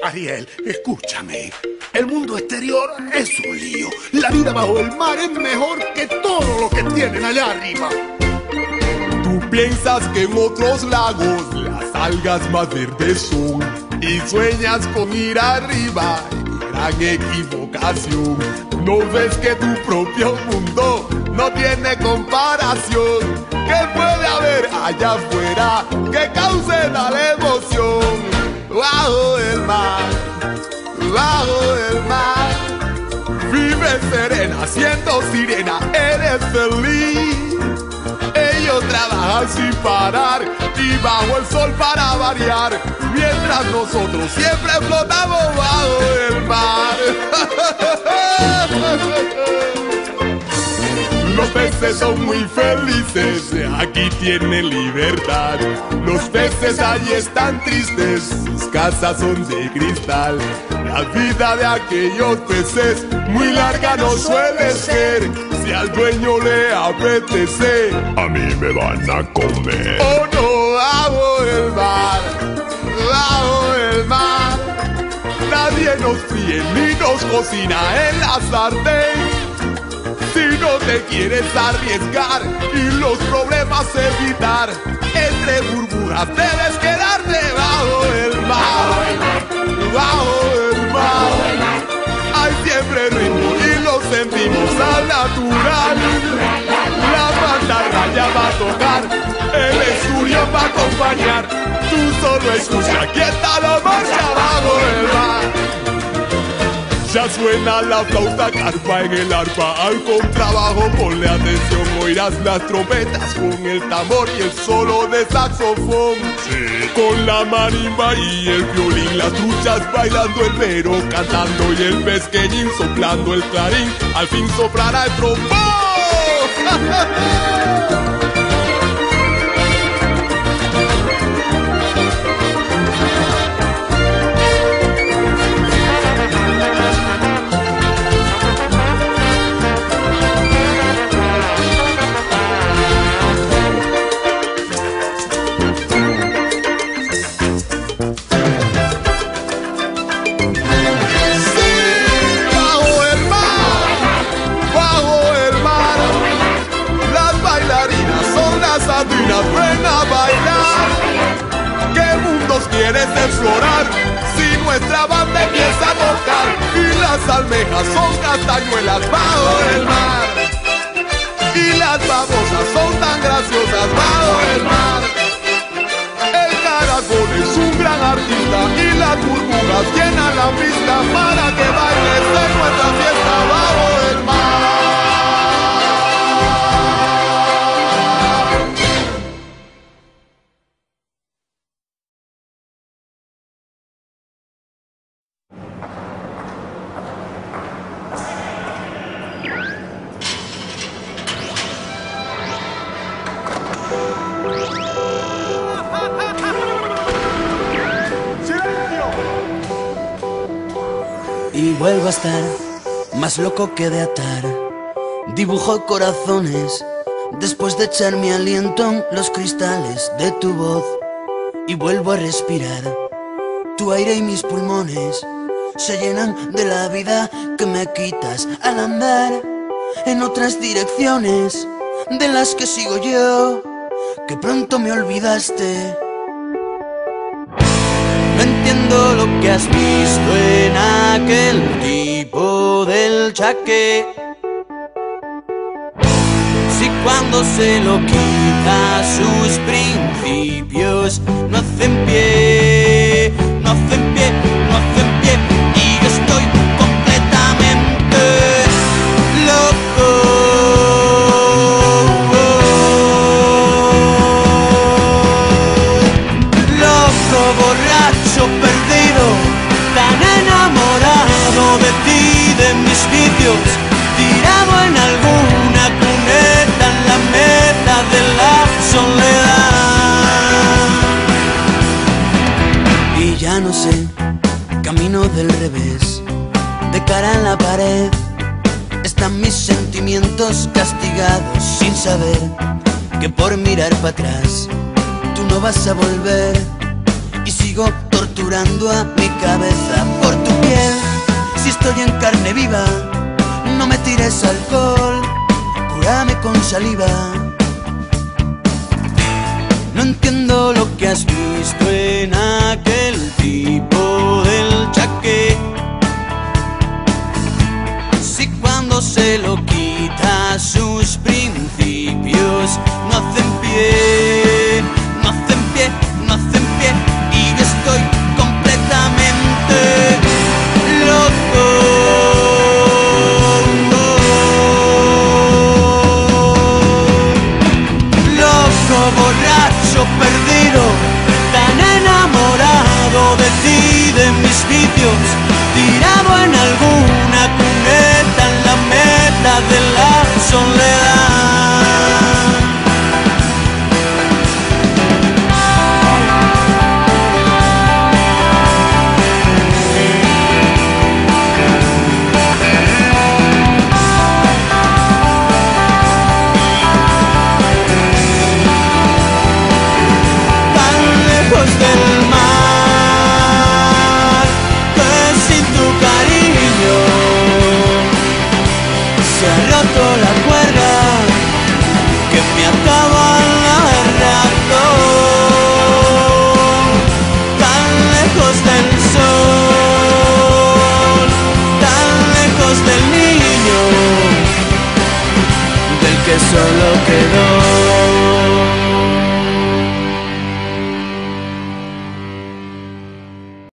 Ariel, escúchame. El mundo exterior es un lío. La vida bajo el mar es mejor que todo lo que tienen allá arriba. Tú piensas que en otros lagos las algas más verdes son y sueñas con ir arriba. Gran equivocación. No ves que tu propio mundo no tiene comparación. ¿Qué puede haber allá afuera que cause tal emoción? Bajo el mar, vive serena, siendo sirena, eres feliz. Ellos trabajan sin parar y bajo el sol para variar, mientras nosotros siempre flotamos bajo el mar. Los peces son muy felices, aquí tienen libertad. Los peces allí están tristes, sus casas son de cristal. La vida de aquellos peces muy larga no suele ser. Si al dueño le apetece, a mí me van a comer. Oh no, bajo el mar, bajo el mar. Nadie nos fríe ni nos cocina en la sartén. Si no te quieres arriesgar y los problemas evitar, entre burbujas debes quedarte bajo el mar. Bajo el mar. Hay siempre ritmo y lo sentimos al natural. La mantarraya va a tocar, el esturión va a acompañar. Tú solo escucha, aquí está la marcha bajo el mar. Ya suena la flauta carpa en el arpa, al contrabajo ponle atención. Oirás las trompetas con el tambor y el solo de saxofón. Sí. Con la marimba y el violín, las truchas bailando el mero cantando y el pesqueñín soplando el clarín. Al fin soplará el trombón. Ven a bailar. ¿Qué mundos quieres explorar? Si nuestra banda empieza a tocar y las almejas son castañuelas bajo el mar y las babosas son tan graciosas bajo el mar. El caracol es un gran artista y las burbujas llenan la pista para que bailes en nuestra fiesta bajo el mar. Y vuelvo a estar más loco que de atar. Dibujo corazones después de echar mi aliento en los cristales de tu voz. Y vuelvo a respirar tu aire y mis pulmones se llenan de la vida que me quitas al andar en otras direcciones de las que sigo yo, que pronto me olvidaste. No entiendo lo que has visto en aquel tipo del chaque. Si cuando se lo quita sus principios no hacen pie, no hacen pie, no hacen pie. Y yo estoy completamente loco. Perdido, tan enamorado de ti, de mis vicios, tirado en alguna cuneta en la meta de la soledad. Y ya no sé, camino del revés, de cara a la pared, están mis sentimientos castigados sin saber que por mirar para atrás tú no vas a volver. Y sigo torturado torturando a mi cabeza por tu piel. Si estoy en carne viva, no me tires alcohol, cúrame con saliva. No entiendo lo que has visto en aquel tipo del chaqué. Si cuando se lo quita sus principios no hacen pie, no hacen pie, no hacen pie. Y yo estoy completamente loco. Loco, borracho, perdido, tan enamorado de ti, de mis vicios, tirado en alguna cuneta en la meta de la soledad. Tan lejos del mar, que sin tu cariño se ha roto la cuerda que me ataba la razón. Tan lejos del sol, tan lejos del niño, del que solo quedó